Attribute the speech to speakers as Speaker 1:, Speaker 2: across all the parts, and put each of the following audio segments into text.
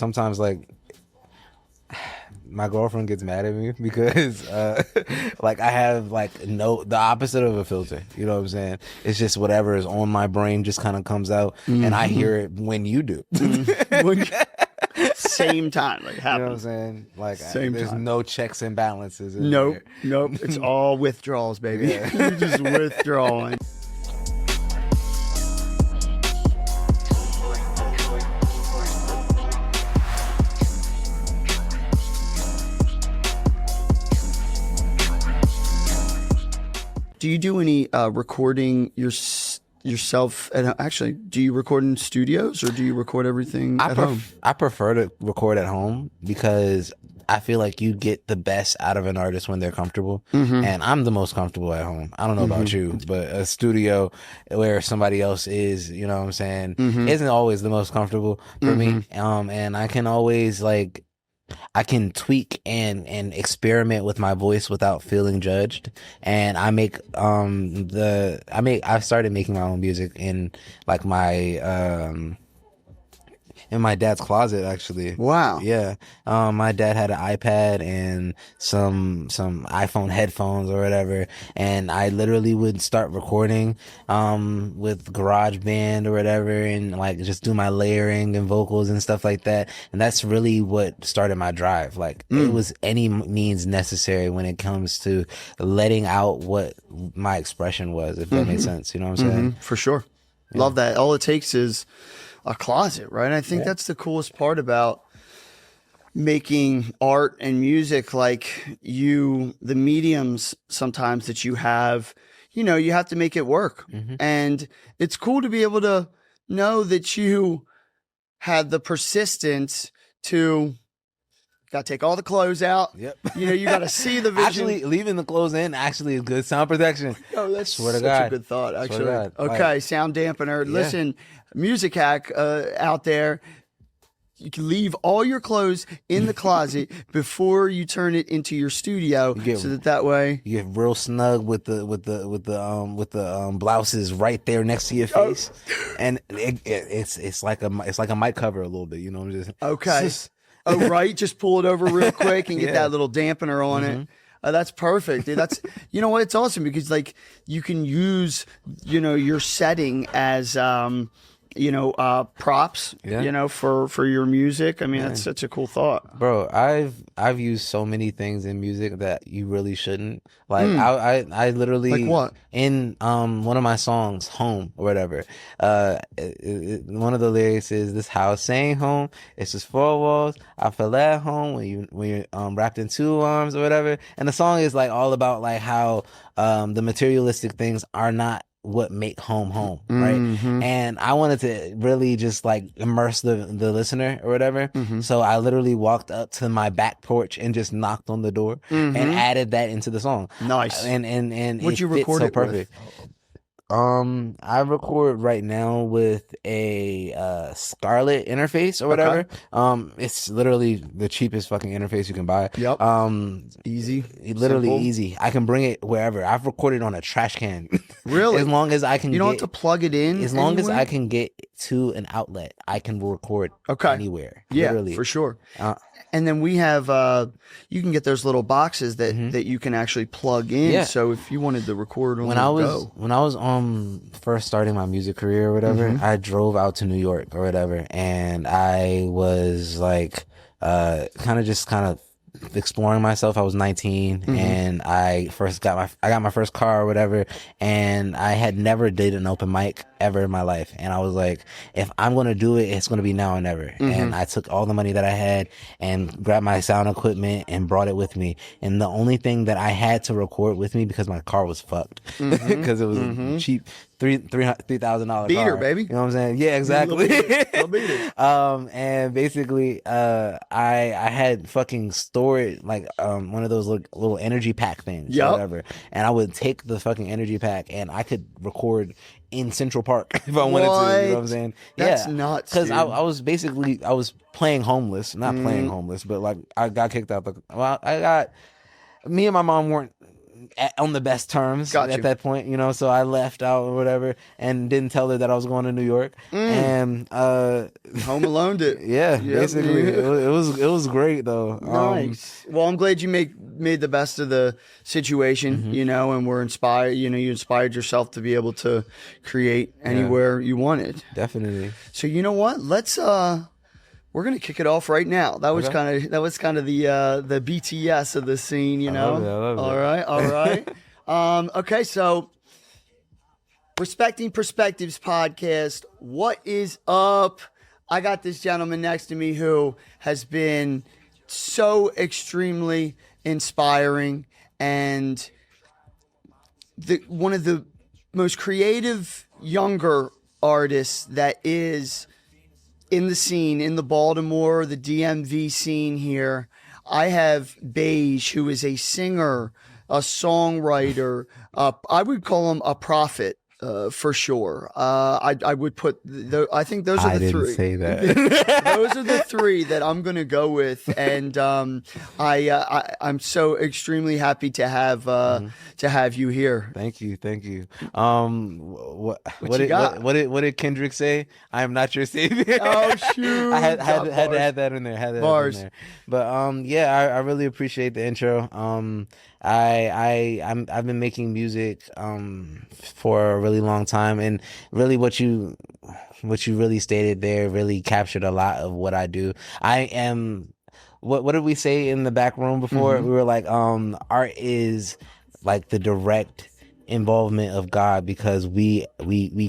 Speaker 1: sometimes like my girlfriend gets mad at me because like I have like the opposite of a filter. You know what I'm saying? It's just whatever is on my brain just kind of comes out, and I hear it when you do.
Speaker 2: Same time, like happens.
Speaker 1: You know what I'm saying? Like there's no checks and balances.
Speaker 2: Nope. It's all withdrawals, baby.
Speaker 1: Yeah.
Speaker 2: You're just withdrawing. Do you do any recording yourself? And actually, do you record in studios or do you record everything at home?
Speaker 1: I prefer to record at home because I feel like you get the best out of an artist when they're comfortable. And I'm the most comfortable at home. I don't know about you, but a studio where somebody else is, you know what I'm saying, isn't always the most comfortable for me. And I can always like, I can tweak and experiment with my voice without feeling judged. And I make I started making my own music in like in my dad's closet, actually.
Speaker 2: Wow.
Speaker 1: Yeah. My dad had an iPad and some iPhone headphones or whatever, and I literally would start recording with GarageBand or whatever, and like just do my layering and vocals and stuff like that. And that's really what started my drive. Like it was any means necessary when it comes to letting out what my expression was, if that makes sense. You know what I'm saying?
Speaker 2: For sure. Yeah. Love that. All it takes is a closet, right? I think that's the coolest part about making art and music. Like the mediums sometimes that you have, you have to make it work. And it's cool to be able to know that you had the persistence to got to take all the clothes out.
Speaker 1: Yep.
Speaker 2: You got to see the vision.
Speaker 1: Actually, leaving the clothes in actually is good sound protection.
Speaker 2: Oh, that's
Speaker 1: Swear to
Speaker 2: such
Speaker 1: God.
Speaker 2: a good thought, actually.
Speaker 1: God.
Speaker 2: Okay, sound dampener.
Speaker 1: Yeah.
Speaker 2: Listen, music hack out there. You can leave all your clothes in the closet before you turn it into your studio, so that way
Speaker 1: you get real snug with the blouses right there next to your face, and it's like a mic cover a little bit. You know, just
Speaker 2: okay. Oh, right. Just pull it over real quick and get that little dampener on it. That's perfect, dude. That's, you know what? It's awesome because like you can use, your setting as, props, for your music. I mean, that's such a cool thought.
Speaker 1: Bro, I've used so many things in music that you really shouldn't. Like I literally,
Speaker 2: like what?
Speaker 1: In one of my songs, Home or whatever, one of the lyrics is, "This house ain't home, it's just four walls. I feel at home when you're wrapped in two arms," or whatever. And the song is like all about like how the materialistic things are not what make home, right? And I wanted to really just like immerse the listener or whatever. So I literally walked up to my back porch and just knocked on the door and added that into the song.
Speaker 2: Nice.
Speaker 1: And
Speaker 2: what'd you record it
Speaker 1: perfect.
Speaker 2: With?
Speaker 1: I record right now with a Scarlett interface or whatever.
Speaker 2: Okay.
Speaker 1: It's literally the cheapest fucking interface you can buy.
Speaker 2: Yep. Easy.
Speaker 1: Literally
Speaker 2: Simple.
Speaker 1: easy. I can bring it wherever. I've recorded on a trash can.
Speaker 2: Really?
Speaker 1: As long as I can.
Speaker 2: You don't have to plug it in.
Speaker 1: As long as I can get to an outlet, I can record anywhere.
Speaker 2: Yeah,
Speaker 1: literally.
Speaker 2: for sure. And then we have, you can get those little boxes that you can actually plug in.
Speaker 1: Yeah.
Speaker 2: So if you wanted to record on
Speaker 1: when I was first starting my music career or whatever, I drove out to New York or whatever, and I was like, kind of exploring myself. I was 19 and I got my first car or whatever, and I had never did an open mic ever in my life, and I was like, if I'm gonna do it, it's gonna be now or never. And I took all the money that I had and grabbed my sound equipment and brought it with me, and the only thing that I had to record with me, because my car was fucked because it was a cheap $3,000
Speaker 2: beater
Speaker 1: car.
Speaker 2: baby,
Speaker 1: you know what I'm saying? Yeah, exactly.
Speaker 2: beater.
Speaker 1: And basically I had fucking stored like one of those little energy pack things or whatever, and I would take the fucking energy pack and I could record in Central Park if I wanted to. You know what I'm saying?
Speaker 2: That's nuts.
Speaker 1: Because I was playing homeless, not playing homeless, but like I got kicked out. Me and my mom weren't on the best terms
Speaker 2: Got
Speaker 1: at
Speaker 2: you.
Speaker 1: that point, you know. So I left out or whatever, and didn't tell her that I was going to New York, and
Speaker 2: Home alone it.
Speaker 1: yeah,
Speaker 2: Yep.
Speaker 1: basically, it was great though.
Speaker 2: Nice. Well, I'm glad you made the best of the situation, you know, and were inspired. You know, you inspired yourself to be able to create anywhere you wanted.
Speaker 1: Definitely.
Speaker 2: So you know what? Let's we're gonna kick it off right now. That was
Speaker 1: Okay.
Speaker 2: kind of the BTS of the scene, you know.
Speaker 1: I love it.
Speaker 2: All right. Okay, so Respecting Perspectives podcast. What is up? I got this gentleman next to me who has been so extremely inspiring and one of the most creative younger artists that is in the scene, in the Baltimore, the DMV scene here. I have Beige, who is a singer, a songwriter. I would call him a prophet. For sure. I would put, I think those are the
Speaker 1: I
Speaker 2: three.
Speaker 1: didn't say that.
Speaker 2: Those are the three that I'm going to go with. And I'm so extremely happy to have you here.
Speaker 1: Thank you. What
Speaker 2: you got?
Speaker 1: what did Kendrick say? I am not your savior.
Speaker 2: Oh shoot!
Speaker 1: I had to add that in there.
Speaker 2: Bars.
Speaker 1: But yeah, I really appreciate the intro. I've been making music for a really long time, and really what you really stated there really captured a lot of what I do. I am what did we say in the back room before? We were like art is like the direct involvement of God, because we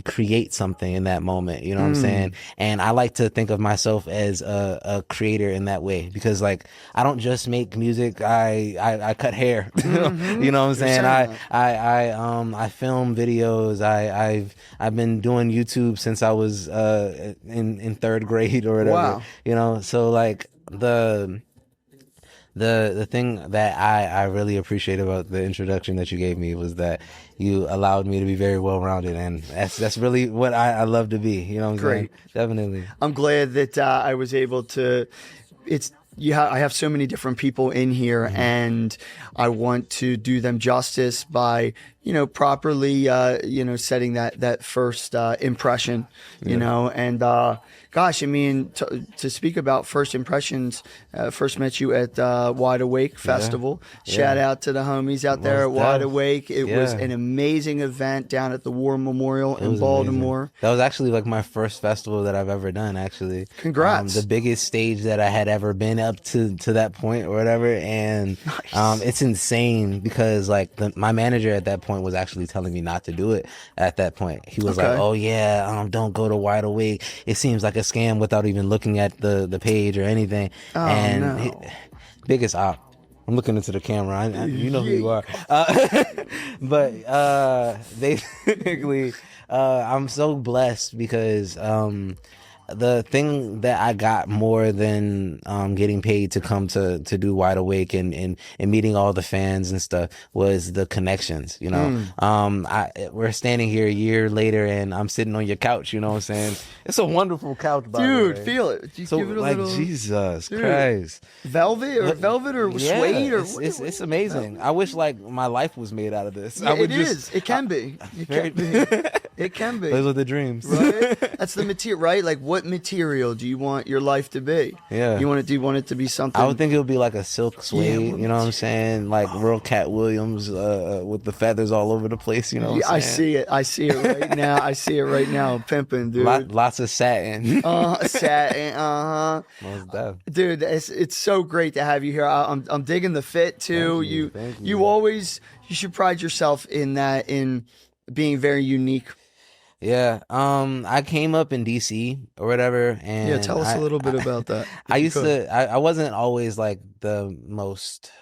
Speaker 1: create something in that moment, you know what I'm saying? And I like to think of myself as a creator in that way, because like I don't just make music, I cut hair. You know what I'm saying? I film videos. I've been doing YouTube since I was in third grade or whatever.
Speaker 2: Wow.
Speaker 1: You know, so like the thing that I really appreciate about the introduction that you gave me was that you allowed me to be very well rounded, and that's really what I love to be. You know what I'm saying? Definitely.
Speaker 2: I'm glad that I was able to. I have so many different people in here, and I want to do them justice by, you know, properly, you know, setting that first impression, you know, and gosh, I mean, to speak about first impressions, first met you at Wide Awake Festival. Shout out to the homies out there at Wide Awake. It was an amazing event down at the War Memorial in Baltimore.
Speaker 1: Amazing. That was actually like my first festival that I've ever done, actually.
Speaker 2: Congrats.
Speaker 1: The biggest stage that I had ever been up to that point or whatever. And it's insane because like my manager at that point was actually telling me not to do it at that point. He was like, oh yeah, don't go to Wide Awake. It seems like a scam, without even looking at the page or anything. Biggest op. I'm looking into the camera. You know who you are. But basically, I'm so blessed because the thing that I got more than getting paid to come to do Wide Awake and meeting all the fans and stuff was the connections, you know. We're standing here a year later and I'm sitting on your couch, you know what I'm saying? It's a wonderful couch, by the way.
Speaker 2: Feel it. You
Speaker 1: So
Speaker 2: give it a
Speaker 1: like
Speaker 2: little,
Speaker 1: Jesus Christ.
Speaker 2: velvet or suede or
Speaker 1: it's amazing. I wish like my life was made out of this.
Speaker 2: Yeah, it can be. It can be.
Speaker 1: Those are the dreams.
Speaker 2: Right? That's the material, right? Like, what material do you want your life to be?
Speaker 1: Yeah.
Speaker 2: Do you want it to be something?
Speaker 1: I would think it would be like a silk suede, you know what I'm saying? Like real Cat Williams with the feathers all over the place, you know what I'm saying?
Speaker 2: I see it right now. I see it right now. Pimping, dude.
Speaker 1: Lots of satin.
Speaker 2: Satin.
Speaker 1: Most def.
Speaker 2: Dude, it's so great to have you here. I'm digging the fit too.
Speaker 1: Thank you.
Speaker 2: You should pride yourself in that, in being very unique.
Speaker 1: Yeah, I came up in DC or whatever, and
Speaker 2: Tell us a little bit about that.
Speaker 1: I wasn't always like the most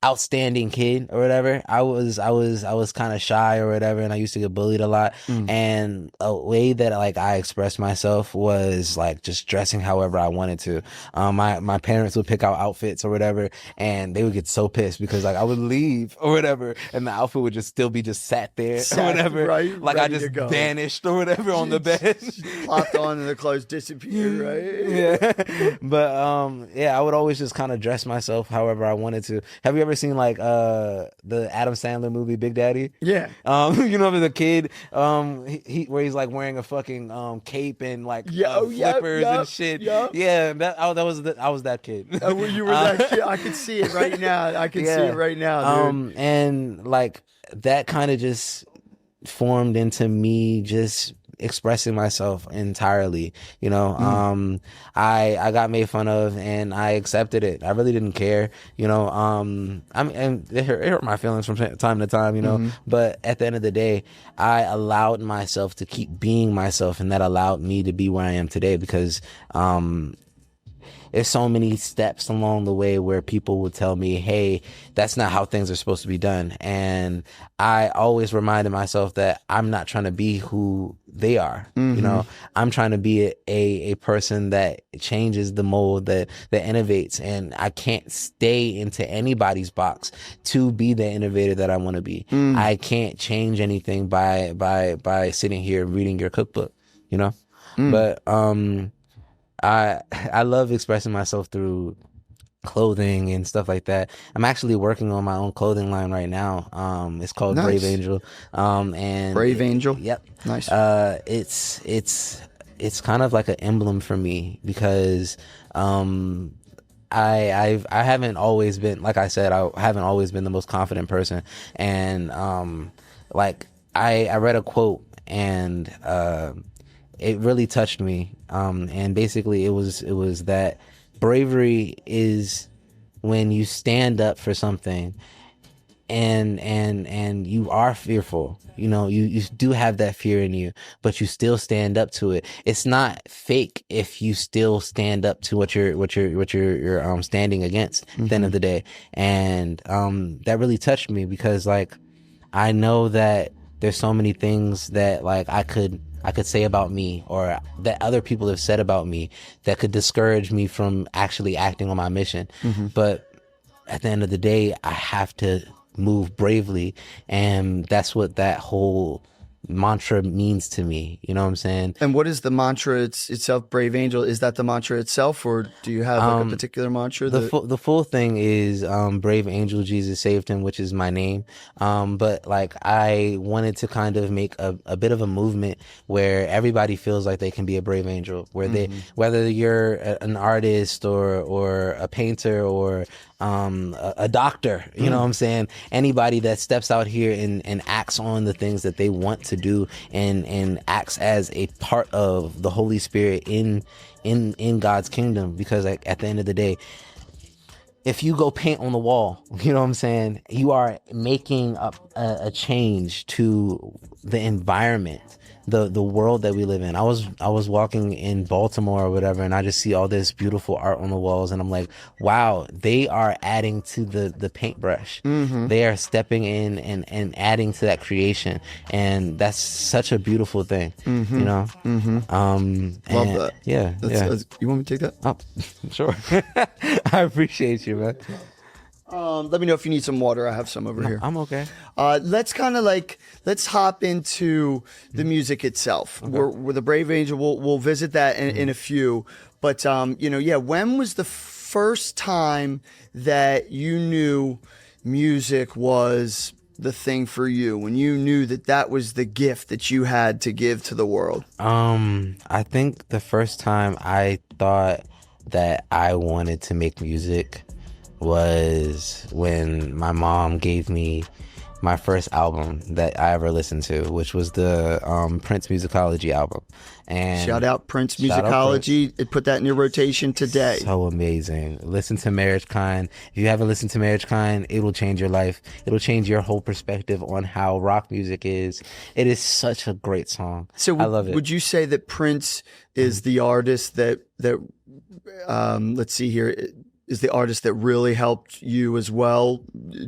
Speaker 1: outstanding kid or whatever. I was kind of shy or whatever, and I used to get bullied a lot. And a way that like I expressed myself was like just dressing however I wanted to. My parents would pick out outfits or whatever, and they would get so pissed because like I would leave or whatever, and the outfit would just still be just sat there or whatever,
Speaker 2: right,
Speaker 1: like I just vanished or whatever on the bed.
Speaker 2: Plopped on and the clothes disappeared, right?
Speaker 1: Yeah, but I would always just kind of dress myself however I wanted to. Have you ever ever seen like the Adam Sandler movie Big Daddy?
Speaker 2: Yeah.
Speaker 1: You know, the kid, he where he's like wearing a fucking cape and like
Speaker 2: Yeah. Oh, yeah.
Speaker 1: flippers and shit.
Speaker 2: Yep.
Speaker 1: Yeah, I was that kid.
Speaker 2: Well, you were that kid. I can see it right now. I can see
Speaker 1: Yeah.
Speaker 2: it right now, dude.
Speaker 1: And like that kind of just formed into me just expressing myself entirely, you know. I got made fun of and I accepted it. I really didn't care, you know. I mean, and it hurt my feelings from time to time, you know, but at the end of the day, I allowed myself to keep being myself, and that allowed me to be where I am today, because there's so many steps along the way where people would tell me, hey, that's not how things are supposed to be done. And I always reminded myself that I'm not trying to be who they are. You know, I'm trying to be a person that changes the mold, that innovates. And I can't stay into anybody's box to be the innovator that I want to be. I can't change anything by sitting here reading your cookbook, you know? But, I love expressing myself through clothing and stuff like that. I'm actually working on my own clothing line right now. It's called
Speaker 2: Nice.
Speaker 1: Brave Angel. And
Speaker 2: Brave Angel.
Speaker 1: Yep.
Speaker 2: Nice.
Speaker 1: It's kind of like an emblem for me, because I haven't always been, like I said, I haven't always been the most confident person. And like I read a quote, and it really touched me. And basically it was that bravery is when you stand up for something and you are fearful. You know, you do have that fear in you, but you still stand up to it. It's not fake if you still stand up to what you're standing against at the end of the day. And that really touched me, because like I know that there's so many things that like I could say about me, or that other people have said about me, that could discourage me from actually acting on my mission. But at the end of the day, I have to move bravely. And that's what that whole mantra means to me. You know what I'm saying?
Speaker 2: And what is the mantra itself, Brave Angel? Is that the mantra itself, or do you have like a particular mantra?
Speaker 1: The full thing is Brave Angel, Jesus Saved Him, which is my name. But like I wanted to kind of make a bit of a movement where everybody feels like they can be a brave angel, where they, whether you're an artist or a painter or a doctor, you know what I'm saying? Anybody that steps out here and acts on the things that they want to do, and acts as a part of the Holy Spirit in God's kingdom. Because like, at the end of the day, if you go paint on the wall, you know what I'm saying, you are making a change to the environment, the world that we live in. I was walking in Baltimore or whatever, and I just see all this beautiful art on the walls, and I'm like, wow, they are adding to the paintbrush. They are stepping in and adding to that creation, and that's such a beautiful thing. You know.
Speaker 2: Love that.
Speaker 1: Yeah.
Speaker 2: You want me to take that?
Speaker 1: Oh, sure. I appreciate you, man.
Speaker 2: Let me know if you need some water. I have some over here.
Speaker 1: I'm okay.
Speaker 2: Let's hop into the music itself.
Speaker 1: Okay.
Speaker 2: We're the Brave Angel. We'll visit that in a few. But when was the first time that you knew music was the thing for you? When you knew that was the gift that you had to give to the world?
Speaker 1: I think the first time I thought that I wanted to make music was when my mom gave me my first album that I ever listened to, which was the Prince Musicology album. And
Speaker 2: shout out Prince Musicology. Put that in your rotation today.
Speaker 1: So amazing. Listen to Marriage Kind. If you haven't listened to Marriage Kind, it will change your life. It'll change your whole perspective on how rock music is. It is such a great song. So I love it.
Speaker 2: Would you say that Prince is the artist that let's see here, is the artist that really helped you as well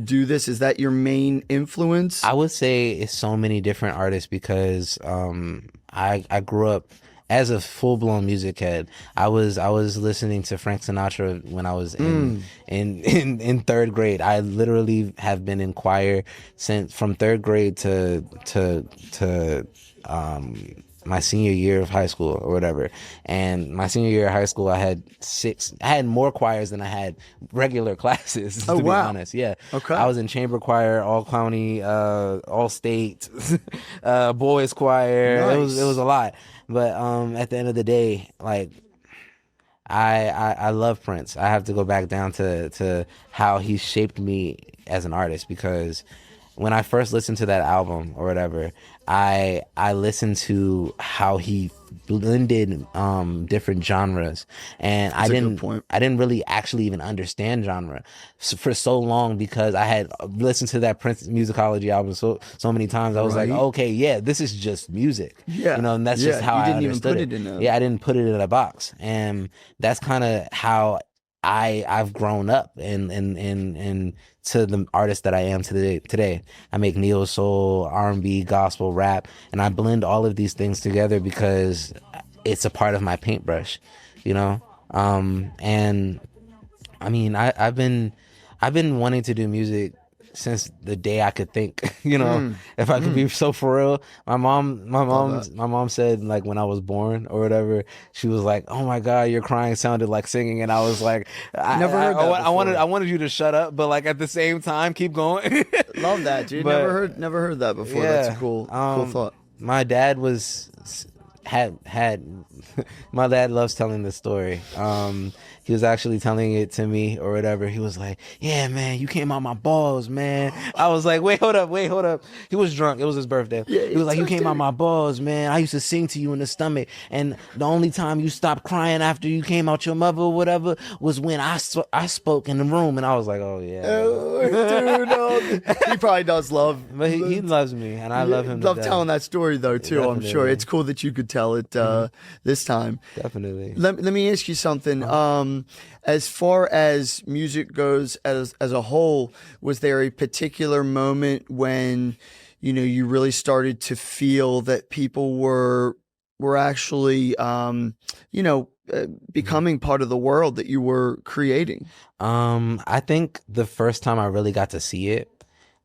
Speaker 2: do this? Is that your main influence?
Speaker 1: I would say it's so many different artists, because I grew up as a full-blown music head. I was listening to Frank Sinatra when I was in third grade. I literally have been in choir from third grade to my senior year of high school or whatever. And my senior year of high school, I had more choirs than I had regular classes, to be honest. Yeah.
Speaker 2: Okay.
Speaker 1: I was in chamber choir, all county, all state, boys choir.
Speaker 2: Nice.
Speaker 1: It was a lot. But at the end of the day, like, I love Prince. I have to go back down to how he shaped me as an artist, because when I first listened to that album or whatever, I listened to how he blended different genres, and
Speaker 2: That's a good point.
Speaker 1: I didn't really actually even understand genre for so long, because I had listened to that Prince Musicology album so many times. I was like, okay, yeah, this is just music.
Speaker 2: Yeah.
Speaker 1: And that's just how
Speaker 2: you
Speaker 1: I
Speaker 2: didn't even
Speaker 1: understood
Speaker 2: put
Speaker 1: it.
Speaker 2: it in a...
Speaker 1: Yeah, I didn't put it in a box, and that's kind of how I've grown up and to the artist that I am today. I make neo soul, R&B, gospel, rap, and I blend all of these things together because it's a part of my paintbrush, and I mean, I've been wanting to do music since the day I could think, if I could be so for real. My mom said, like, when I was born or whatever, she was like, "Oh my God, your crying sounded like singing," and I was like,
Speaker 2: Never heard that
Speaker 1: I
Speaker 2: before.
Speaker 1: wanted you to shut up, but like at the same time, keep going.
Speaker 2: Love that, dude.
Speaker 1: But,
Speaker 2: never heard that before.
Speaker 1: yeah,
Speaker 2: That's a cool thought.
Speaker 1: My dad had my dad loves telling this story. He was actually telling it to me or whatever. He was like, "Yeah, man, you came out my balls, man." I was like, wait, hold up. He was drunk. It was his birthday.
Speaker 2: Yeah,
Speaker 1: he was like, "You came out my balls, man. I used to sing to you in the stomach. And the only time you stopped crying after you came out your mother or whatever was when I spoke in the room." And I was like, "Oh, yeah."
Speaker 2: Dude, no. He probably does love...
Speaker 1: But he loves me, and I love him.
Speaker 2: Love telling that story, though, too, I'm sure.
Speaker 1: Definitely.
Speaker 2: It's cool that you could tell it this time.
Speaker 1: Definitely.
Speaker 2: Let me ask you something. As far as music goes as a whole, was there a particular moment when, you really started to feel that people were actually, becoming part of the world that you were creating?
Speaker 1: I think the first time I really got to see it,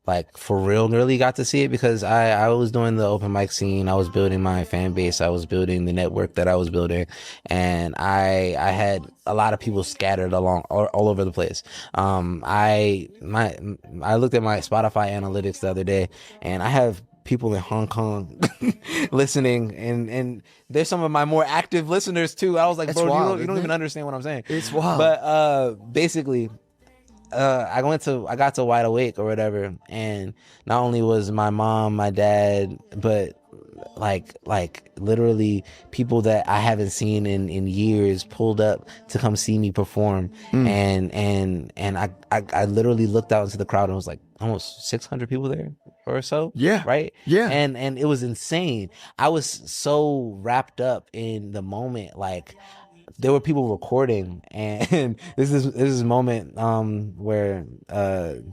Speaker 1: like for real, really got to see it, because I was doing the open mic scene. I was building my fan base. I was building the network that I was building, and I had a lot of people scattered along all over the place. I looked at my Spotify analytics the other day, and I have people in Hong Kong listening, and there's some of my more active listeners too. I was like,
Speaker 2: That's
Speaker 1: bro,
Speaker 2: wild,
Speaker 1: you don't even understand what I'm saying.
Speaker 2: It's wild.
Speaker 1: But basically, I got to Wide Awake or whatever, and not only was my mom, my dad, but like literally people that I haven't seen in years pulled up to come see me perform. And I literally looked out into the crowd and was like, almost 600 people there or so.
Speaker 2: Yeah.
Speaker 1: Right.
Speaker 2: Yeah.
Speaker 1: And it was insane. I was so wrapped up in the moment, like there were people recording, and this is a moment where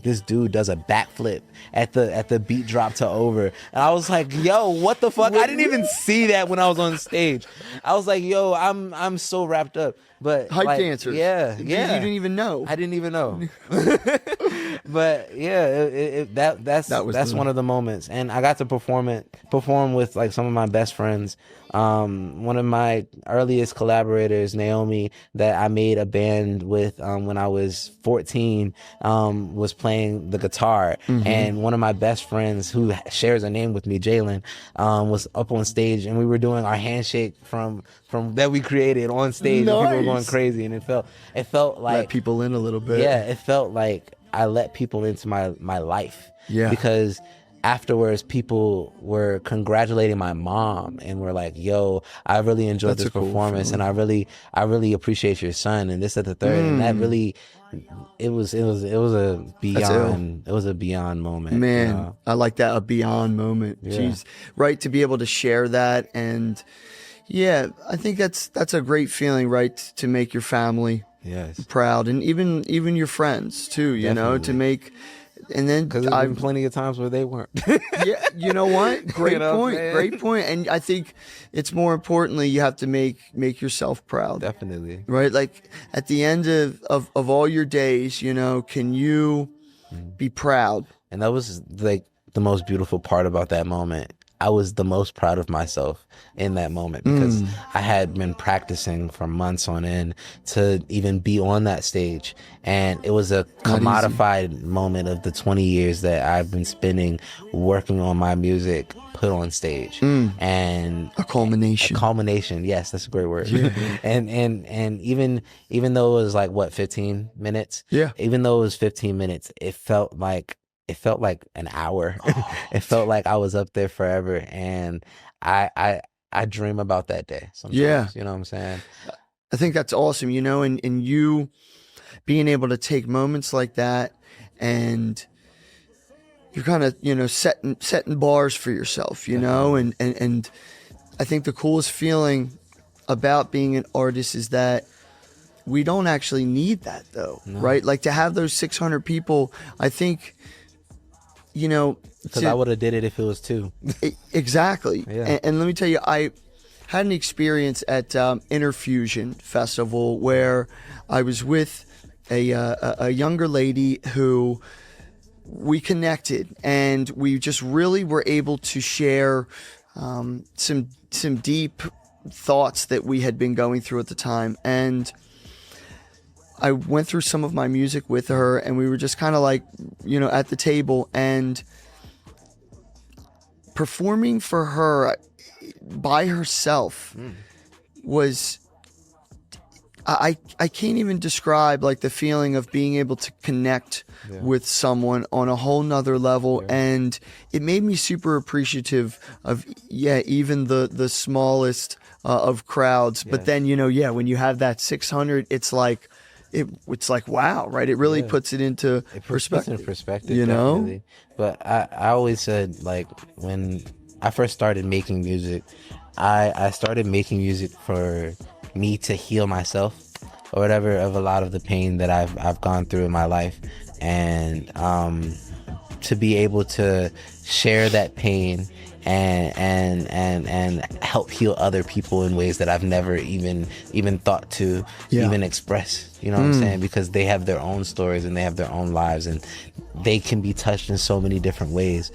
Speaker 1: this dude does a backflip at the beat drop to Over, and I was like, yo, what the fuck? I didn't even see that when I was on stage. I was like, yo, I'm so wrapped up. But
Speaker 2: hype
Speaker 1: like,
Speaker 2: dancers.
Speaker 1: Yeah.
Speaker 2: You didn't even know.
Speaker 1: I didn't even know. But yeah, that's one of the moments, and I got to perform with like some of my best friends. One of my earliest collaborators, Naomi, that I made a band with when I was 14, was playing the guitar, and one of my best friends who shares a name with me, Jalen, was up on stage, and we were doing our handshake from that we created on stage.
Speaker 2: Nice.
Speaker 1: And people were going crazy, and it felt like
Speaker 2: let people in a little bit.
Speaker 1: Yeah, it felt like I let people into my life.
Speaker 2: Yeah.
Speaker 1: Because afterwards, people were congratulating my mom and were like, "Yo, I really enjoyed
Speaker 2: That's
Speaker 1: this
Speaker 2: a cool
Speaker 1: performance,
Speaker 2: feeling.
Speaker 1: and I really appreciate your son," and this at the third, and that really, it was a beyond moment.
Speaker 2: Man,
Speaker 1: you know?
Speaker 2: I like that, a beyond moment.
Speaker 1: Yeah.
Speaker 2: Jeez, right, to be able to share that, and yeah, I think that's a great feeling, right, to make your family
Speaker 1: Yes.
Speaker 2: proud, and even your friends too, you know, to
Speaker 1: Definitely.
Speaker 2: make. And then
Speaker 1: Because there's been plenty of times where they weren't.
Speaker 2: yeah, you know what? Great
Speaker 1: You know what I'm
Speaker 2: point.
Speaker 1: saying?
Speaker 2: Great point. And I think it's more importantly, you have to make yourself proud.
Speaker 1: Definitely.
Speaker 2: Right? Like at the end of all your days, you know, can you be proud?
Speaker 1: And that was like the most beautiful part about that moment. I was the most proud of myself in that moment because I had been practicing for months on end to even be on that stage. And it was a
Speaker 2: Not easy.
Speaker 1: commodified moment of the 20 years that I've been spending working on my music put on stage. And
Speaker 2: A culmination.
Speaker 1: culmination, yes, that's a great word. And even though it was like what, 15 minutes,
Speaker 2: Yeah.
Speaker 1: even though it was 15 minutes, it felt like an hour. It felt like I was up there forever, and I dream about that day
Speaker 2: Yeah.
Speaker 1: sometimes. You know what I'm saying?
Speaker 2: I think that's awesome, and you being able to take moments like that, and you're kind of, setting bars for yourself, and I think the coolest feeling about being an artist is that we don't actually need that though, right? Like to have those 600 people, I think,
Speaker 1: Because I would have did it if it was two.
Speaker 2: exactly.
Speaker 1: Yeah.
Speaker 2: And let me tell you, I had an experience at Interfusion Festival where I was with a younger lady who we connected, and we just really were able to share some deep thoughts that we had been going through at the time. And I went through some of my music with her, and we were just kind of like, at the table, and performing for her by herself was, I can't even describe like the feeling of being able to connect with someone on a whole nother level. And it made me super appreciative of, even the smallest of crowds. But then, when you have that 600, it's like, it's like, wow, right? It really puts it into perspective.
Speaker 1: Definitely. But I always said, like, when I first started making music, I started making music for me to heal myself or whatever of a lot of the pain that I've gone through in my life, and to be able to share that pain and help heal other people in ways that I've never even thought to even express. You know what I'm saying? Because they have their own stories and they have their own lives, and they can be touched in so many different ways.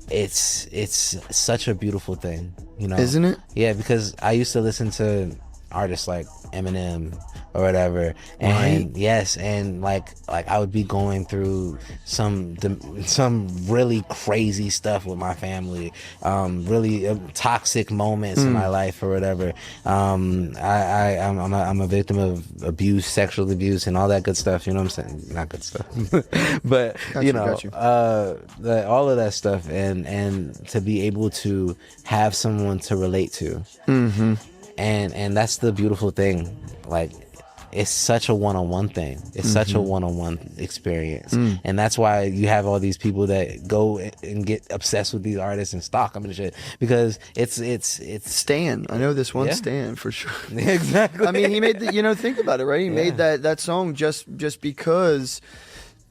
Speaker 1: It's such a beautiful thing,
Speaker 2: Isn't it?
Speaker 1: Yeah, because I used to listen to artists like Eminem or whatever, and yes, and like I would be going through some really crazy stuff with my family, really toxic moments in my life or whatever. I'm a victim of abuse, sexual abuse, and all that good stuff. You know what I'm saying? Not good stuff, but all of that stuff, and to be able to have someone to relate to. And that's the beautiful thing. Like, it's such a one-on-one thing. It's such a one-on-one experience. And that's why you have all these people that go and get obsessed with these artists and stalk them and shit, because it's
Speaker 2: Stan. I know this one Stan for sure.
Speaker 1: Exactly.
Speaker 2: I mean, he made the, think about it, right? He made that song just because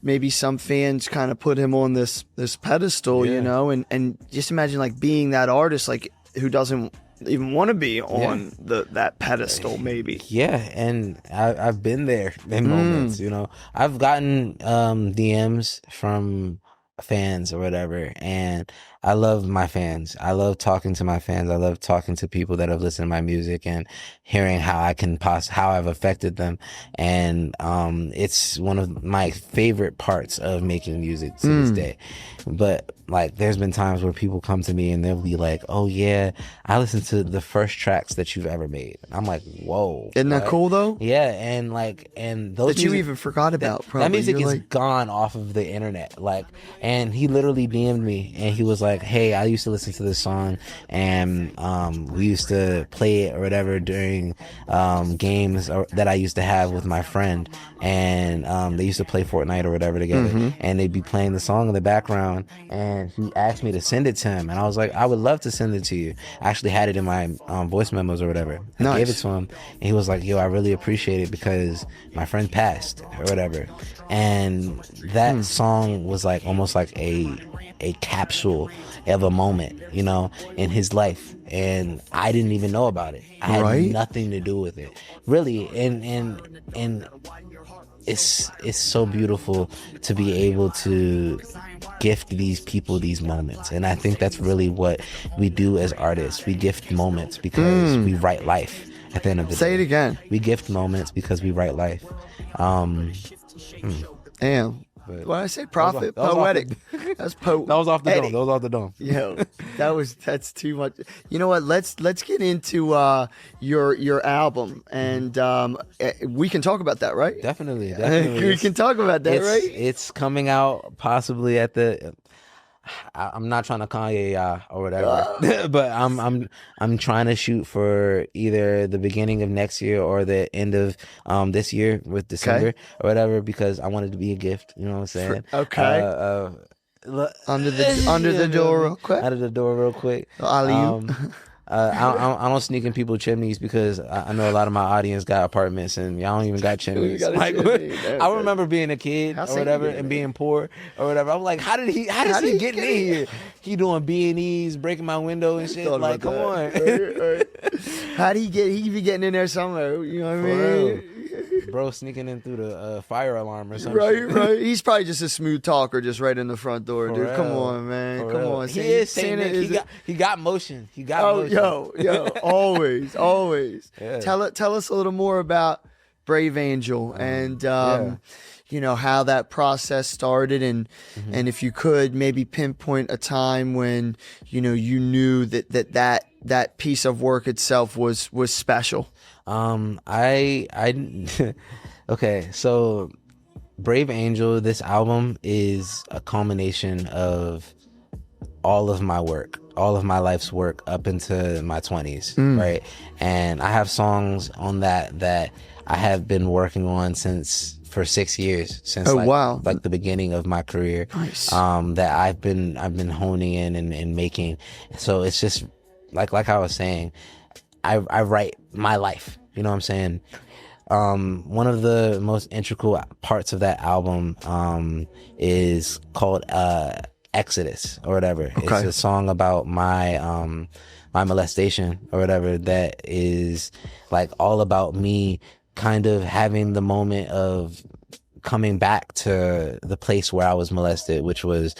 Speaker 2: maybe some fans kind of put him on this pedestal, and just imagine like being that artist, like, who doesn't even want to be on that pedestal, maybe.
Speaker 1: And I've been there in moments. I've gotten DMs from fans or whatever, and I love my fans. I love talking to my fans. I love talking to people that have listened to my music and hearing how how I've affected them. And it's one of my favorite parts of making music to this day. But like, there's been times where people come to me and they'll be like, "Oh yeah, I listened to the first tracks that you've ever made." I'm like, "Whoa,
Speaker 2: isn't that cool though?"
Speaker 1: Yeah, and those
Speaker 2: that you even forgot about. Probably
Speaker 1: that music is gone off of the internet. Like, and he literally DM'd me and he was like, "Hey, I used to listen to this song, and we used to play it or whatever during games that I used to have with my friend, and they used to play Fortnite or whatever together, and they'd be playing the song in the background, and he asked me to send it to him, and I was like, I would love to send it to you. I actually had it in my voice memos or whatever. I gave it to him, and he was like, "Yo, I really appreciate it because my friend passed or whatever." And that song was like almost like a capsule of a moment, in his life, and I didn't even know about it. I had nothing to do with it, really. And it's so beautiful to be able to gift these people these moments. And I think that's really what we do as artists. We gift moments because we write life at the end of the day.
Speaker 2: Say it again.
Speaker 1: We gift moments because we write life.
Speaker 2: Damn.
Speaker 1: But
Speaker 2: When I say prophet,
Speaker 1: that was
Speaker 2: poetic. That's
Speaker 1: that was off the dome. That was off the dome.
Speaker 2: Yo, that's too much. You know what? Let's get into your album, and we can talk about that, right?
Speaker 1: Definitely.
Speaker 2: We can talk about that, right?
Speaker 1: It's coming out possibly at the. I'm not trying to Kanye or whatever, but I'm trying to shoot for either the beginning of next year or the end of this year with December or whatever, because I want it to be a gift. You know what I'm saying?
Speaker 2: Okay. Under the door real quick.
Speaker 1: Out of the door real quick. I don't sneak in people's chimneys because I know a lot of my audience got apartments and y'all don't even got chimneys. Like, I remember being a kid or whatever and being poor or whatever. I'm like, how does he get in here? He doing B&Es, breaking my window and shit. Like, come on.
Speaker 2: Right. How did he be getting in there somewhere? You know what I mean?
Speaker 1: Bro sneaking in through the fire alarm or something.
Speaker 2: Right. He's probably just a smooth talker, just right in the front door, dude.
Speaker 1: Real.
Speaker 2: Come on, man. Come on.
Speaker 1: He is saying he got motion. He got motion.
Speaker 2: Yo, always.
Speaker 1: Yeah.
Speaker 2: Tell us a little more about Brave Angel and you know, how that process started, and if you could maybe pinpoint a time when you knew that piece of work itself was special.
Speaker 1: I okay, so Brave Angel, this album is a culmination of all of my work, all of my life's work up into my 20s, right? And I have songs on that I have been working on for 6 years, since like the beginning of my career.
Speaker 2: Nice.
Speaker 1: That I've been honing in and making. So it's just like I was saying, I write my life. You know what I'm saying? One of the most integral parts of that album is called Exodus or whatever. Okay. It's a song about my molestation or whatever, that is like all about me kind of having the moment of coming back to the place where I was molested, which was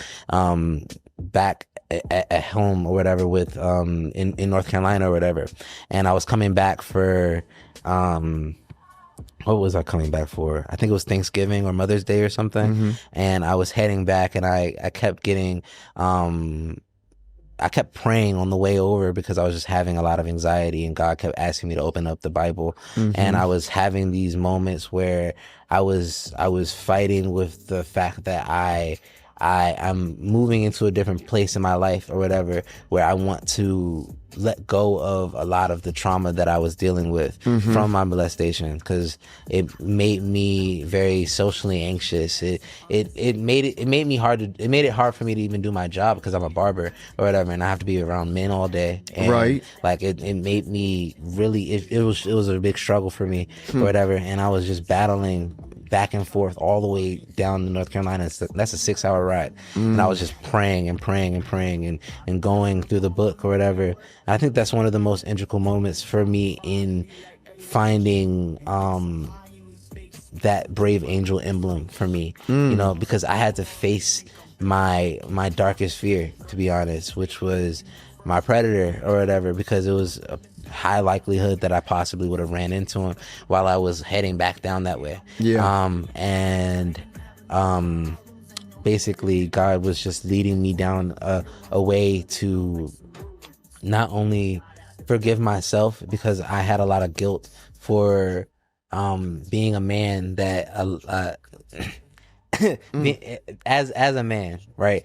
Speaker 1: back at home or whatever with in North Carolina or whatever. And I was coming back for what was I coming back for? I think it was Thanksgiving or Mother's Day or something. And I was heading back, and I kept getting I kept praying on the way over because I was just having a lot of anxiety, and God kept asking me to open up the Bible. And I was having these moments where I was fighting with the fact that I'm moving into a different place in my life or whatever, where I want to let go of a lot of the trauma that I was dealing with from my molestation, because it made me very socially anxious. It made it hard for me to even do my job because I'm a barber or whatever, and I have to be around men all day. And like it made me really, it was a big struggle for me or whatever, and I was just battling back and forth all the way down to North Carolina. That's a 6-hour ride. And I was just praying and going through the book or whatever. And I think that's one of the most integral moments for me in finding that Brave Angel emblem for me, you know, because I had to face my darkest fear, to be honest, which was my predator or whatever, because it was a high likelihood that I possibly would have ran into him while I was heading back down that way. Basically God was just leading me down a way to not only forgive myself, because I had a lot of guilt for being a man that as a man, right,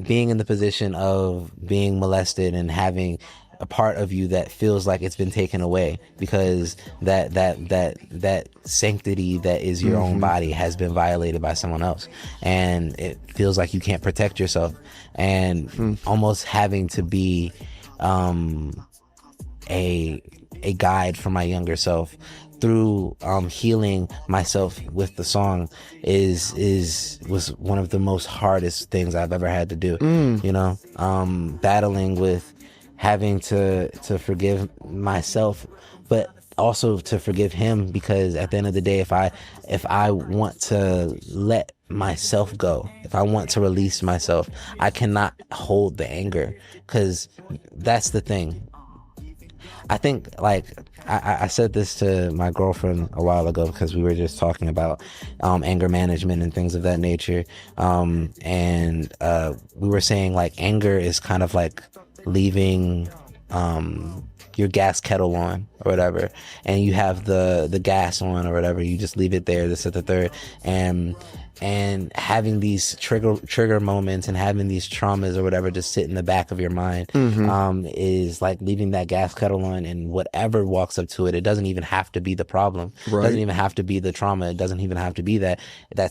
Speaker 1: being in the position of being molested and having a part of you that feels like it's been taken away, because that sanctity that is your own body has been violated by someone else, and it feels like you can't protect yourself, and almost having to be a guide for my younger self through healing myself with the song was one of the most hardest things I've ever had to do. You know, battling with having to forgive myself, but also to forgive him, because at the end of the day, if I want to let myself go, if I want to release myself, I cannot hold the anger, because that's the thing. I think, like, I said this to my girlfriend a while ago, because we were just talking about anger management and things of that nature. And we were saying, like, anger is kind of like leaving your gas kettle on or whatever, and you have the gas on or whatever. You just leave it there, this at the third, and having these trigger moments and having these traumas or whatever just sit in the back of your mind, is like leaving that gas kettle on, and whatever walks up to it, it doesn't even have to be the problem.
Speaker 2: Right.
Speaker 1: It doesn't even have to be the trauma. It doesn't even have to be that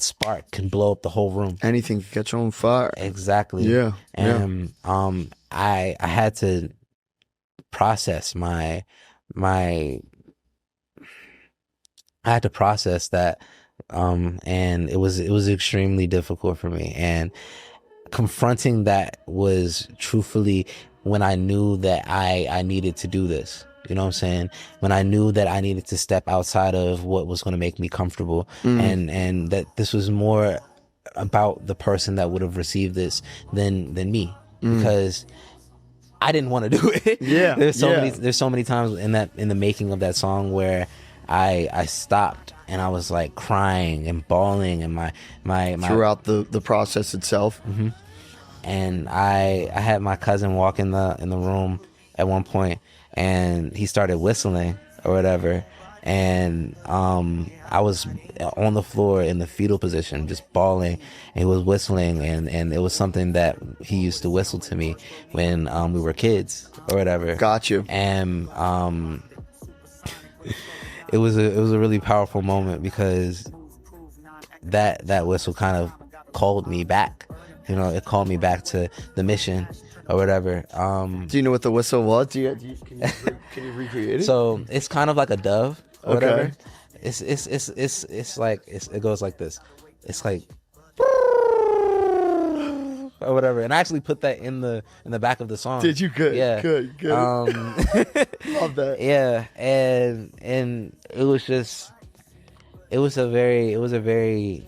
Speaker 1: spark can blow up the whole room.
Speaker 2: Anything can catch on fire.
Speaker 1: Exactly.
Speaker 2: Yeah.
Speaker 1: And I had to process my I had to process that, and it was extremely difficult for me, and confronting that was truthfully when I knew that I needed to do this. You know what I'm saying? When I knew that I needed to step outside of what was going to make me comfortable, and that this was more about the person that would have received this than me, because I didn't want to do it.
Speaker 2: Yeah.
Speaker 1: There's so many times in the making of that song where I stopped and I was like crying and bawling, and my
Speaker 2: throughout the process itself.
Speaker 1: And I had my cousin walk in the room at one point, and he started whistling or whatever, and I was on the floor in the fetal position just bawling, and he was whistling, and it was something that he used to whistle to me when we were kids or whatever.
Speaker 2: Got you.
Speaker 1: And it was a really powerful moment, because that whistle kind of called me back. You know, it called me back to the mission or whatever.
Speaker 2: Do you know what the whistle was? Can you recreate it?
Speaker 1: So it's kind of like a dove or
Speaker 2: Okay.
Speaker 1: whatever. It's like it goes like this. It's like or whatever. And I actually put that in the back of the song.
Speaker 2: Did you? Good.
Speaker 1: Yeah.
Speaker 2: Good.
Speaker 1: Love
Speaker 2: that.
Speaker 1: Yeah, and it was a very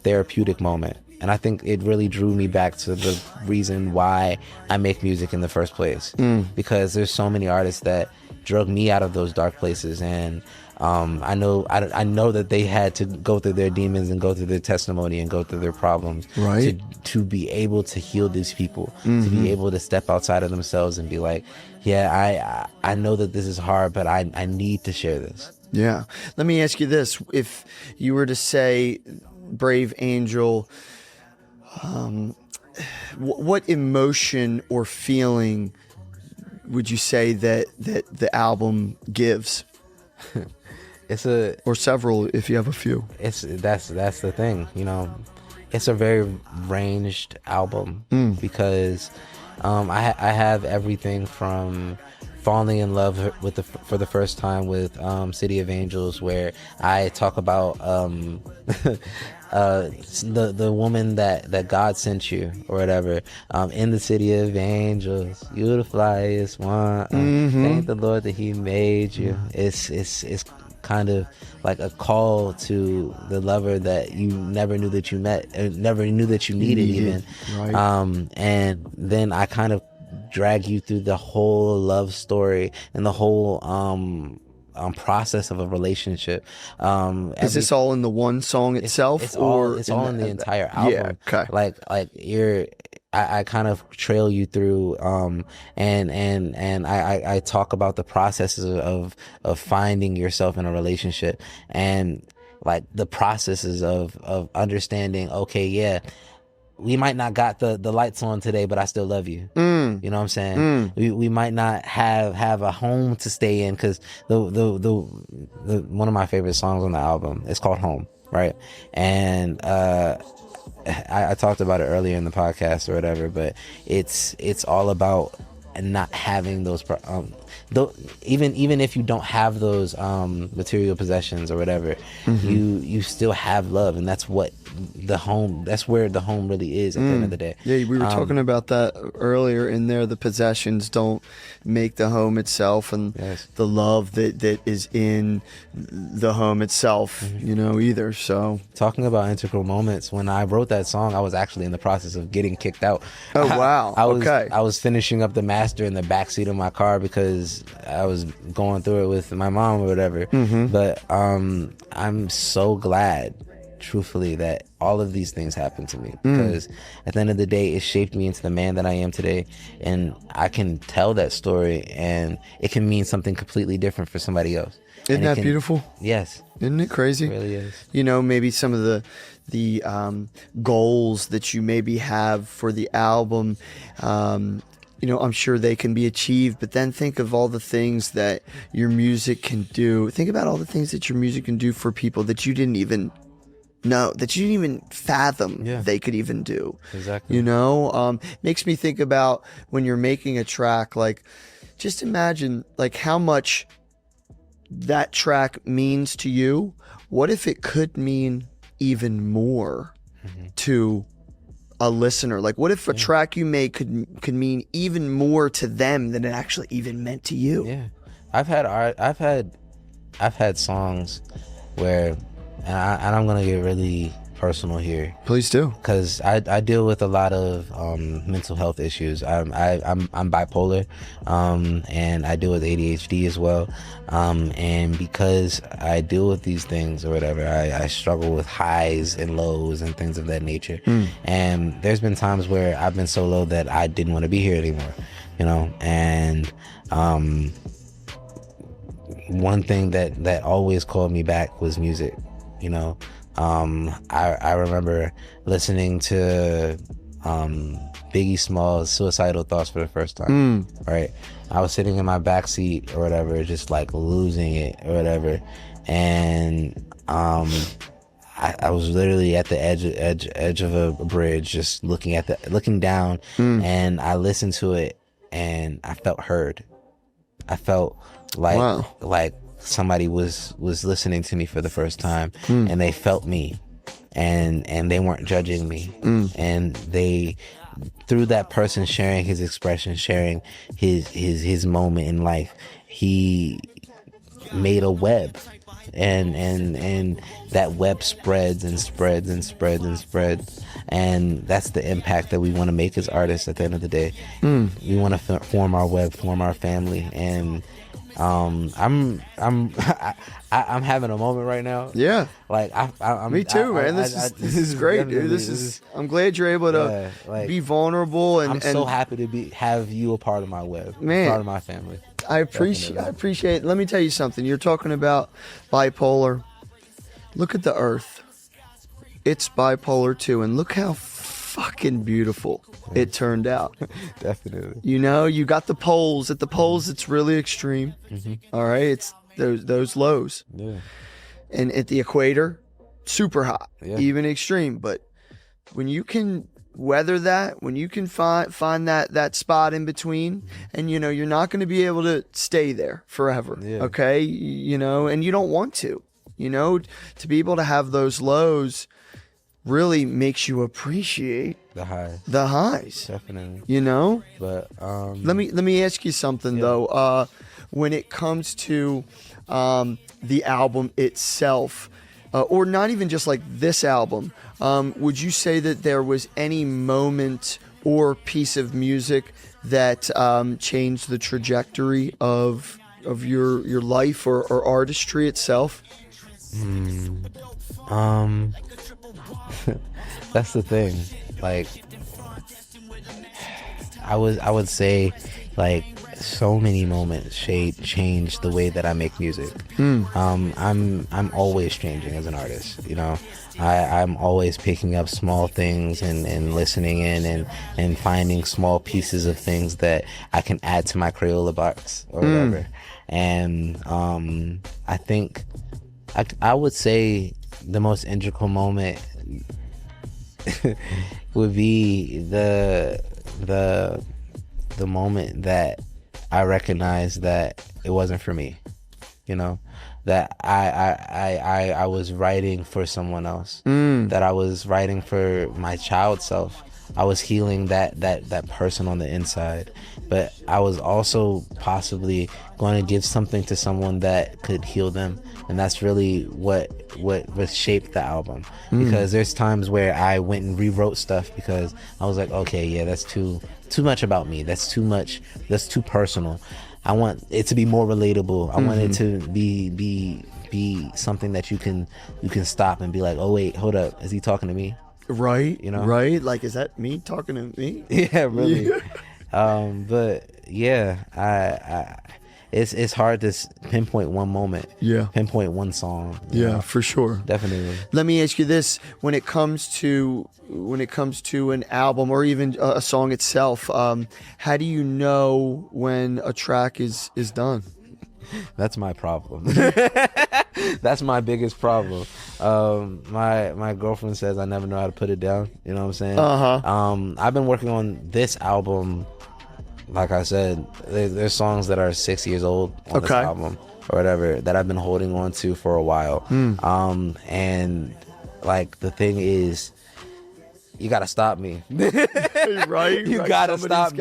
Speaker 1: therapeutic moment. And I think it really drew me back to the reason why I make music in the first place. Because there's so many artists that drug me out of those dark places, and I know that they had to go through their demons and go through their testimony and go through their problems,
Speaker 2: right,
Speaker 1: to be able to heal these people, to be able to step outside of themselves and be like, yeah, I know that this is hard, but I need to share this.
Speaker 2: Yeah. Let me ask you this: if you were to say, Brave Angel, what emotion or feeling would you say that the album gives? Or several, if you have a few.
Speaker 1: That's the thing, you know. It's a very ranged album, because I have everything from falling in love for the first time with City of Angels, where I talk about the woman that God sent you or whatever, in the City of Angels, you the flyest one, thank the Lord that he made you. It's kind of like a call to the lover that you never knew that you met, never knew that you needed even.
Speaker 2: Right.
Speaker 1: And then I kind of drag you through the whole love story and the whole process of a relationship.
Speaker 2: Is this all in the one song itself?
Speaker 1: It's all in the entire album.
Speaker 2: Yeah, okay.
Speaker 1: Like I kind of trail you through, and I talk about the processes of finding yourself in a relationship, and like the processes of understanding, okay, yeah, we might not got the lights on today, but I still love you. You know what I'm saying? We might not have a home to stay in, because the one of my favorite songs on the album is called Home, right? And I talked about it earlier in the podcast or whatever, but it's all about not having those though, even if you don't have those material possessions or whatever, you still have love, and that's what the home. That's where the home really is at the end of the day.
Speaker 2: Yeah, we were talking about that earlier in there. The possessions don't make the home itself, and
Speaker 1: Yes.
Speaker 2: the love that is in the home itself, either. So,
Speaker 1: Talking about integral moments, when I wrote that song, I was actually in the process of getting kicked out.
Speaker 2: oh wow, okay,
Speaker 1: I was finishing up the master in the backseat of my car because I was going through it with my mom or whatever. But I'm so glad, truthfully, that all of these things happened to me, because at the end of the day, it shaped me into the man that I am today, and I can tell that story, and it can mean something completely different for somebody else.
Speaker 2: Isn't that beautiful?
Speaker 1: Yes.
Speaker 2: Isn't it crazy?
Speaker 1: It really is.
Speaker 2: Maybe some of the goals that you maybe have for the album, I'm sure they can be achieved, but then think of all the things that your music can do. Think about all the things that your music can do for people that you didn't even know, that you didn't even fathom they could even do.
Speaker 1: Exactly.
Speaker 2: Makes me think about when you're making a track, like, just imagine like how much that track means to you. What if it could mean even more to a listener? Like, what if a track you made could mean even more to them than it actually even meant to you?
Speaker 1: Yeah, I've had songs where, and I'm gonna get really personal here.
Speaker 2: Please do.
Speaker 1: Because I deal with a lot of mental health issues. I'm bipolar, and I deal with ADHD as well. And because I deal with these things or whatever, I struggle with highs and lows and things of that nature. And there's been times where I've been so low that I didn't want to be here anymore, and one thing that always called me back was music. I remember listening to Biggie Small's Suicidal Thoughts for the first time. Right, I was sitting in my backseat or whatever, just like losing it or whatever, and I was literally at the edge of a bridge, just looking down, and I listened to it, and I felt heard. I felt like somebody was listening to me for the first time, and they felt me, and they weren't judging me, and they, through that person sharing his expression, sharing his moment in life, he made a web, and that web spreads and spreads and spreads and spreads, and that's the impact that we want to make as artists. At the end of the day, we want to form our web, form our family, and I'm having a moment right now.
Speaker 2: Yeah,
Speaker 1: like
Speaker 2: me too, man. This is great, dude. I'm glad you're able to be vulnerable, and
Speaker 1: I'm so happy to have you a part of my web,
Speaker 2: man,
Speaker 1: part of my family.
Speaker 2: I appreciate it. Let me tell you something. You're talking about bipolar. Look at the Earth. It's bipolar too, and look how fucking beautiful it turned out.
Speaker 1: Definitely.
Speaker 2: You got the poles. At the poles, it's really extreme. All right, it's those lows.
Speaker 1: Yeah.
Speaker 2: And at the equator, super hot,
Speaker 1: Yeah.
Speaker 2: even extreme. But when you can weather that, when you can find that spot in between, and you're not going to be able to stay there forever.
Speaker 1: Yeah.
Speaker 2: Okay, and you don't want to. To be able to have those lows really makes you appreciate
Speaker 1: the
Speaker 2: highs.
Speaker 1: Definitely.
Speaker 2: But
Speaker 1: let
Speaker 2: me ask you something though. When it comes to the album itself, or not even just like this album, would you say that there was any moment or piece of music that changed the trajectory of your life or artistry itself?
Speaker 1: That's the thing. Like, I would say, like, so many moments changed the way that I make music. I'm always changing as an artist. I'm always picking up small things and listening in and finding small pieces of things that I can add to my Crayola box or whatever. And I think I would say the most integral moment would be the moment that I recognized that it wasn't for me. You know, that I was writing for someone else, that I was writing for my child self. I was healing that person on the inside, but I was also possibly going to give something to someone that could heal them, and that's really what shaped the album. Because there's times where I went and rewrote stuff because I was like, okay, yeah, that's too much about me. That's too much. That's too personal. I want it to be more relatable. I want it to be something that you can stop and be like, oh wait, hold up, is he talking to me?
Speaker 2: Right.
Speaker 1: You know?
Speaker 2: Right. Like, is that me talking to me?
Speaker 1: Yeah, really. But yeah, I it's hard to pinpoint one moment.
Speaker 2: Yeah.
Speaker 1: Pinpoint one song.
Speaker 2: Yeah,
Speaker 1: know?
Speaker 2: for sure.
Speaker 1: Definitely.
Speaker 2: Let me ask you this: when it comes to an album or even a song itself, how do you know when a track is done?
Speaker 1: That's my problem. That's my biggest problem. My girlfriend says I never know how to put it down. You know what I'm saying? I've been working on this album. Like I said, there's songs that are 6 years old on this album or whatever that I've been holding on to for a while. And like the thing is, you gotta stop me.
Speaker 2: Right?
Speaker 1: You
Speaker 2: right.
Speaker 1: gotta stop me.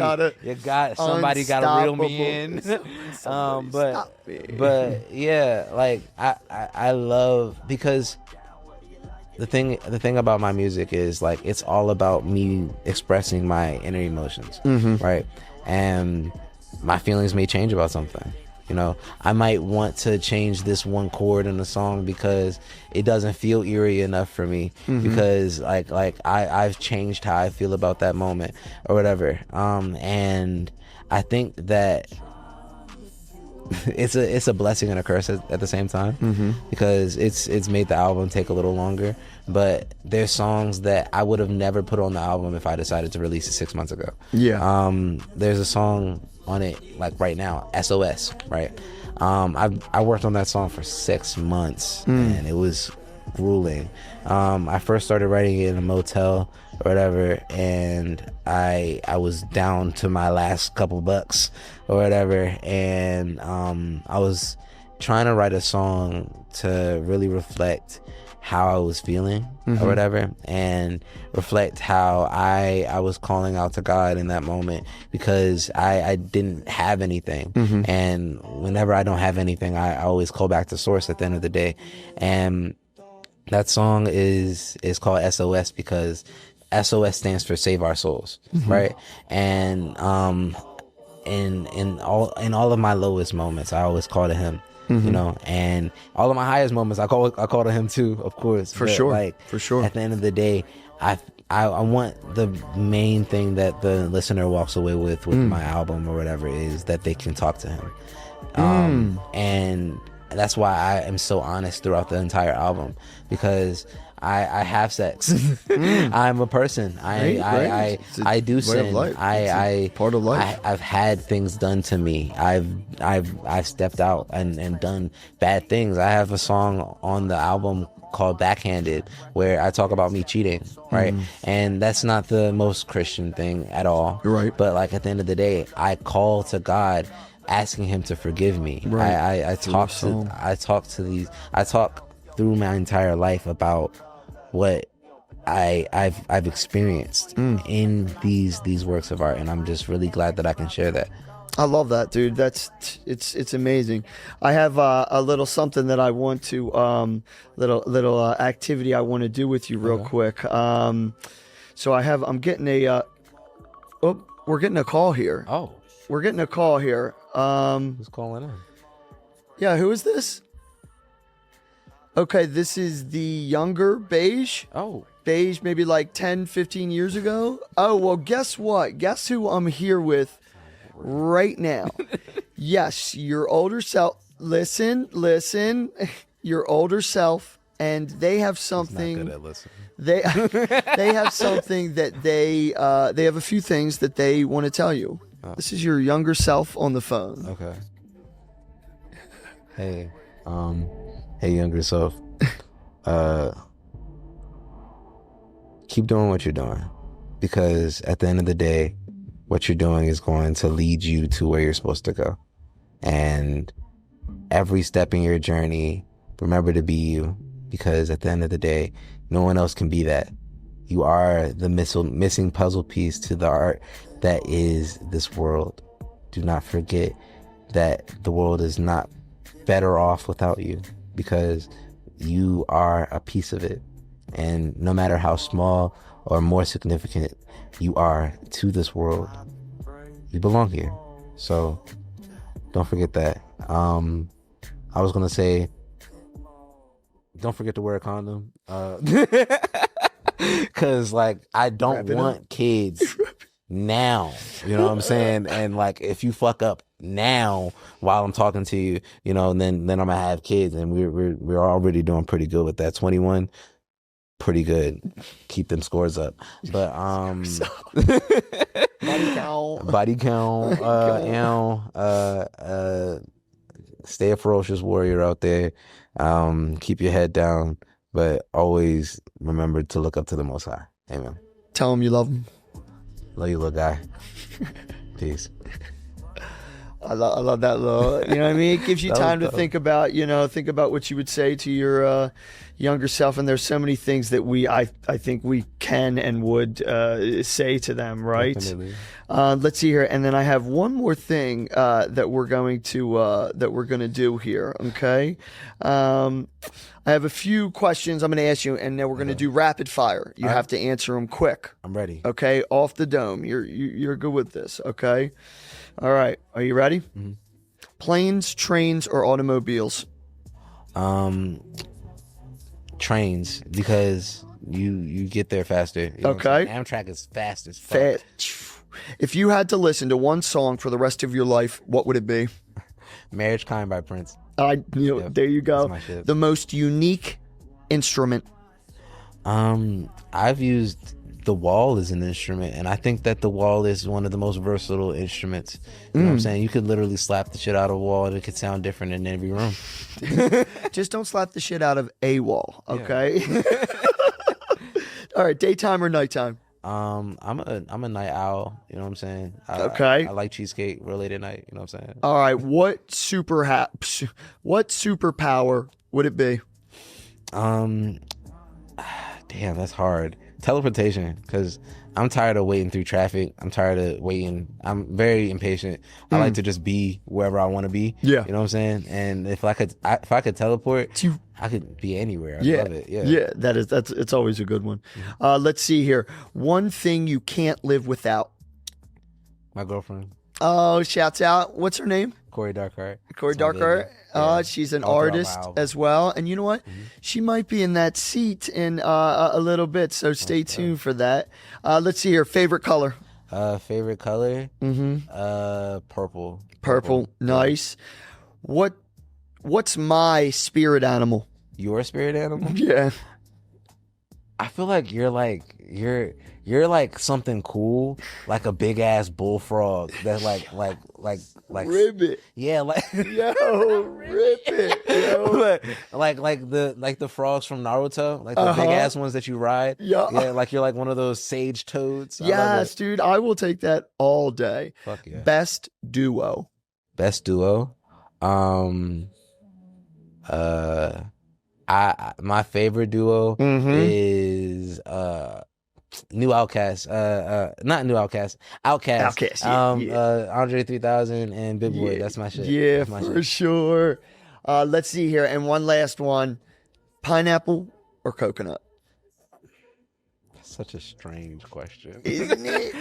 Speaker 1: Somebody gotta reel me in. But yeah, like I love, because the thing about my music is like it's all about me expressing my inner emotions, right? And my feelings may change about something. You know, I might want to change this one chord in the song because it doesn't feel eerie enough for me, because like I've changed how I feel about that moment or whatever. And I think that it's a blessing and a curse at the same time, because it's made the album take a little longer. But there's songs that I would have never put on the album if I decided to release it 6 months ago. There's a song on it like right now, SOS, right? I worked on that song for 6 months and it was grueling. I first started writing it in a motel or whatever, and I was down to my last couple bucks or whatever, and I was trying to write a song to really reflect how I was feeling or whatever, and reflect how I was calling out to God in that moment, because I didn't have anything. And whenever I don't have anything, I always call back to source at the end of the day. And that song is called SOS because SOS stands for Save Our Souls, right? And in all of my lowest moments, I always call to him. You know, and all of my highest moments, I call to him too, of course.
Speaker 2: For sure.
Speaker 1: Like,
Speaker 2: for sure.
Speaker 1: At the end of the day, I want the main thing that the listener walks away with my album or whatever is that they can talk to him. And that's why I am so honest throughout the entire album, because I have sex. I'm a person. I do sin.
Speaker 2: Part of life.
Speaker 1: I've had things done to me. I've stepped out and done bad things. I have a song on the album called Backhanded where I talk about me cheating, right? And that's not the most Christian thing at all.
Speaker 2: Right.
Speaker 1: But like at the end of the day, I call to God asking him to forgive me.
Speaker 2: Right.
Speaker 1: I talk through my entire life about what I've experienced in these works of art, and I'm just really glad that I can share that.
Speaker 2: I love that, dude. It's amazing. I have a little something that I want to little activity I want to do with you real quick. So I'm getting we're getting a call here. We're getting a call here.
Speaker 1: Who's calling in?
Speaker 2: Yeah, who is this? Okay, this is the younger Beige. Beige, maybe like 10, 15 years ago. Oh, well, guess what? Guess who I'm here with right now? Yes, your older self. Listen. Your older self, and they have something.
Speaker 1: He's not good at listening.
Speaker 2: They have something that they have a few things that they want to tell you. This is your younger self on the phone.
Speaker 1: Okay. Hey, younger self. Keep doing what you're doing, because at the end of the day, what you're doing is going to lead you to where you're supposed to go. And every step in your journey, remember to be you, because at the end of the day, no one else can be that. You are the missing puzzle piece to the art that is this world. Do not forget that the world is not better off without you, because you are a piece of it. And no matter how small or more significant you are to this world, you belong here. So don't forget that. I was gonna say, don't forget to wear a condom, because like I don't want kids now, you know what I'm saying? And like if you fuck up now while I'm talking to you, you know, then I'm gonna have kids, and we're already doing pretty good with that. 21, pretty good. Keep them scores up. But body count, stay a ferocious warrior out there. Keep your head down, but always remember to look up to the Most High. Amen.
Speaker 2: Tell him you love him.
Speaker 1: Love you, little guy. Peace.
Speaker 2: I love that little, you know what I mean? It gives you time to think about what you would say to your younger self. And there's so many things that I think we can and would say to them, right?
Speaker 1: Definitely.
Speaker 2: Let's see here. And then I have one more thing that we're going to do here. Okay. I have a few questions I'm going to ask you, and then we're going to do rapid fire. You have to answer them quick.
Speaker 1: I'm ready.
Speaker 2: Okay. Off the dome. You're good with this. Okay. All right. Are you ready?
Speaker 1: Mm-hmm.
Speaker 2: Planes, trains, or automobiles?
Speaker 1: Trains, because you get there faster. You know
Speaker 2: Okay.
Speaker 1: Amtrak is fast as fuck.
Speaker 2: If you had to listen to one song for the rest of your life, what would it be?
Speaker 1: Marriage Kind by Prince.
Speaker 2: There you go.
Speaker 1: That's my shit.
Speaker 2: The most unique instrument.
Speaker 1: I've used the wall as an instrument, and I think that the wall is one of the most versatile instruments. You know what I'm saying? You could literally slap the shit out of a wall and it could sound different in every room.
Speaker 2: Just don't slap the shit out of a wall, okay? Yeah. All right, daytime or nighttime?
Speaker 1: I'm a night owl, you know what I'm saying?
Speaker 2: Okay.
Speaker 1: I like cheesecake real late at night, you know what I'm saying?
Speaker 2: All right, what superpower would it be?
Speaker 1: Damn, that's hard. Teleportation, because I'm tired of waiting through traffic. I'm tired of waiting. I'm very impatient. I like to just be wherever I want to be.
Speaker 2: Yeah.
Speaker 1: You know what I'm saying? And if I could teleport, I could be anywhere. I love it. Yeah.
Speaker 2: Yeah, it's always a good one. Let's see here. One thing you can't live without.
Speaker 1: My girlfriend.
Speaker 2: Oh, shouts out. What's her name?
Speaker 1: Corey Darkhart.
Speaker 2: Corey Darkhart. She's an artist as well. And you know what? She might be in that seat in a little bit, so stay tuned for that. Let's see here. Favorite color?
Speaker 1: Favorite color? Purple.
Speaker 2: Purple. Nice. What's my spirit animal?
Speaker 1: Your spirit animal?
Speaker 2: Yeah.
Speaker 1: I feel like you're like something cool, like a big ass bullfrog that's like
Speaker 2: ribbit.
Speaker 1: Yeah, like
Speaker 2: ribbit. Yo.
Speaker 1: like the frogs from Naruto, like the big ass ones that you ride.
Speaker 2: Yeah,
Speaker 1: like you're like one of those sage toads.
Speaker 2: Yes, dude, I will take that all day.
Speaker 1: Fuck yeah.
Speaker 2: Best duo.
Speaker 1: My favorite duo is New Outcast, not New Outcast, Outcast. Andre 3000 and Big Boy. That's my shit.
Speaker 2: Yeah, for sure. Let's see here, and one last one: pineapple or coconut?
Speaker 1: Such a strange question,
Speaker 2: isn't it?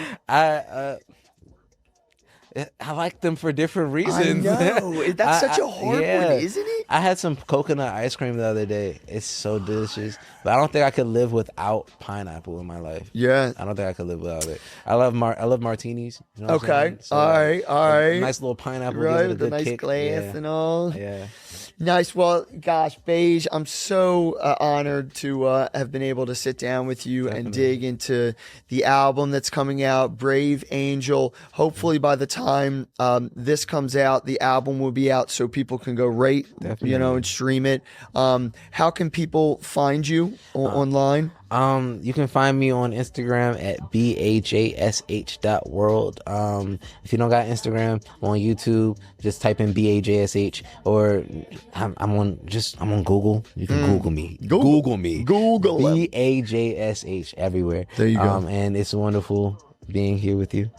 Speaker 1: I like them for different reasons.
Speaker 2: I know. That's such a hard one, isn't it?
Speaker 1: I had some coconut ice cream the other day. It's so delicious. But I don't think I could live without pineapple in my life.
Speaker 2: Yeah.
Speaker 1: I don't think I could live without it. I love martinis. You know
Speaker 2: okay. So, all right.
Speaker 1: Nice little pineapple.
Speaker 2: Right,
Speaker 1: with
Speaker 2: the nice
Speaker 1: kick.
Speaker 2: glass and all.
Speaker 1: Yeah.
Speaker 2: Nice. Well, gosh, Beige, I'm so honored to have been able to sit down with you and dig into the album that's coming out, Brave Angel. Hopefully by the time this comes out, the album will be out so people can go rate you know, and stream it. How can people find you online?
Speaker 1: You can find me on Instagram at bajsh.world. If you don't got Instagram, on YouTube, just type in bajsh, or I'm on Google. You can Google me. Google me.
Speaker 2: Google
Speaker 1: BAJSH everywhere.
Speaker 2: There you go.
Speaker 1: And it's wonderful being here with you.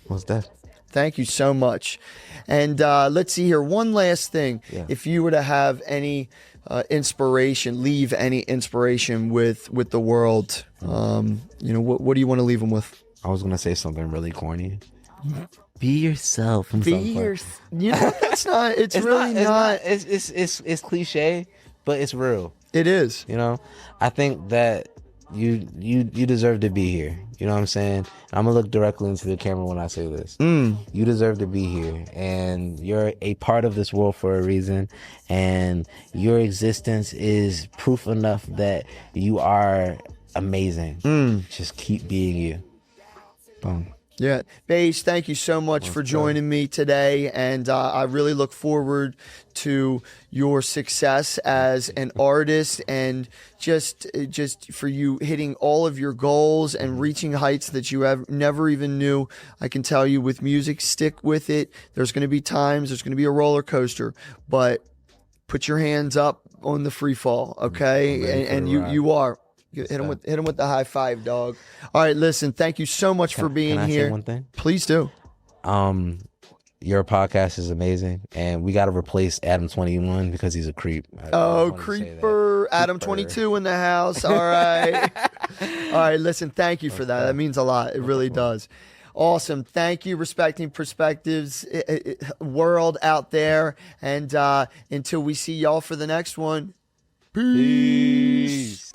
Speaker 1: What's that?
Speaker 2: Thank you so much. And let's see here. One last thing.
Speaker 1: Yeah.
Speaker 2: If you were to have any leave any inspiration with the world, you know, what do you want to leave them with?
Speaker 1: I was gonna say something really corny. Be yourself.
Speaker 2: Be yourself. You know, that's not. It's really not.
Speaker 1: It's cliche, but it's real.
Speaker 2: It is.
Speaker 1: You know, I think that you deserve to be here. You know what I'm saying? I'm gonna look directly into the camera when I say this. You deserve to be here, and you're a part of this world for a reason, and your existence is proof enough that you are amazing. Just keep being you. Boom.
Speaker 2: Yeah. Beige, thank you so much for joining me today. And I really look forward to your success as an artist, and just for you hitting all of your goals and reaching heights that you have never even knew. I can tell you, with music, stick with it. There's going to be times, there's going to be a roller coaster, but put your hands up on the free fall, okay? And you are. Hit him with the high five, dog. All right, listen, thank you so much for being
Speaker 1: can I
Speaker 2: here.
Speaker 1: Say one thing?
Speaker 2: Please do.
Speaker 1: Your podcast is amazing, and we got to replace Adam 21 because he's a creep.
Speaker 2: Creeper. Adam 22 in the house. All right. All right, listen, thank you for that. That means a lot. It really does. Awesome. Thank you, Respecting Perspectives world out there. And until we see y'all for the next one, peace.